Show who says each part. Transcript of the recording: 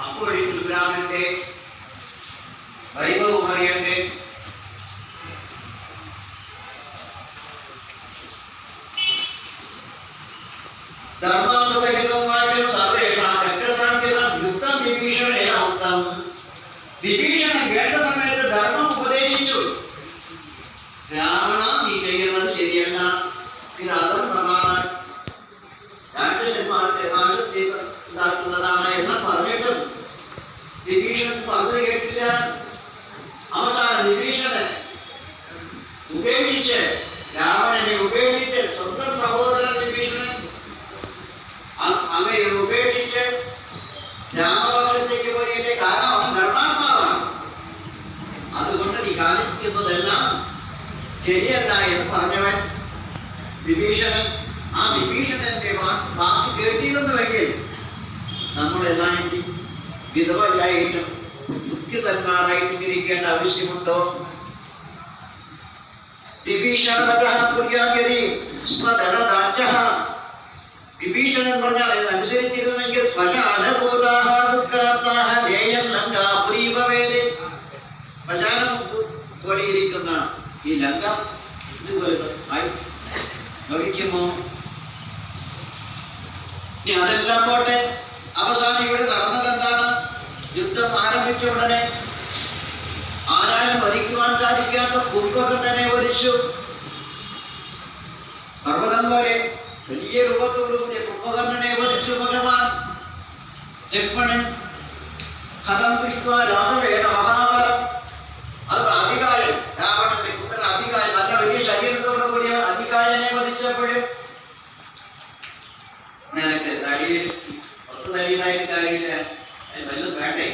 Speaker 1: അപ്പോൾ ഈ പരശുരാമന്റെ വൈഭവം അറിയട്ടെ. വിഭീഷണൻ കേട്ട സമയത്ത് ധർമ്മം ഉപദേശിച്ചു. രാവണ, നീ ചെയ്യുന്നത് ശരിയല്ല, ഇത് അധർമ്മമാണ്, രാക്ഷസന്മാരുടെ നാശത്തെ ഉണ്ടാക്കുന്നതാണ് എന്ന് പറഞ്ഞിട്ടും വിഭീഷണൻ പറഞ്ഞു കേട്ടില്ല. അവസാനം വിഭീഷണൻ ഉപേക്ഷിച്ച്, രാവണനെ ഉപേക്ഷിച്ച്, സ്വന്തം സഹോദരൻ വിഭീഷണൻ അങ്ങയെ ഉപേക്ഷിച്ച് രാമവംശത്തേക്ക് പോയതിന്റെ കാരണം അവൻ ധർമാത്മാവാണ്. അതുകൊണ്ട് നീ കാണിക്കുന്നതെല്ലാം ശരിയല്ല എന്ന് പറഞ്ഞവൻ വിഭീഷണൻ. ആ വിഭീഷണന്റെ വാക്ക് കേട്ടിരുന്നുവെങ്കിൽ നമ്മളെല്ലാം വിധവയായിട്ടും ദുഃഖിതന്മാരായിട്ടും ഇരിക്കേണ്ട ആവശ്യമുണ്ടോ? വിഭീഷണൻ പറഞ്ഞാൽ അനുസരിച്ചിരുന്നെങ്കിൽ പോലെയിരിക്കുന്ന ഈ ലങ്ക ഇതുപോലെ ഭവിക്കുമോ? ഇനി അതെല്ലാം പോട്ടെ, അവസാനം ഇവിടെ നടന്നത് എന്താണ്? യുദ്ധം ആരംഭിച്ച ഉടനെ ആരാലും വധിക്കുവാൻ സാധിക്കാത്ത കുംഭകം തന്നെ വരിച്ചു. പർവ്വതം പോലെ വലിയ രൂപത്തോടുകൂടിയ കുംഭകർണനെ വധിച്ചു ഭഗവാൻ ലക്ഷ്മണൻ. കഥം ദൃഷ്ട്വാ രാഘവേണ മഹാബലം. അത് അധികായൻ, രാവണന്റെ പുത്രൻ അധികായൻ, നല്ല വലിയ ശരീരത്തോടുകൂടിയ അധികായനെ വധിച്ചപ്പോഴും നിനക്ക് തടിയിൽ പുറത്ത് തടിയിലായിട്ട് കാര്യമില്ല, വല്ലതും വേണ്ടേ?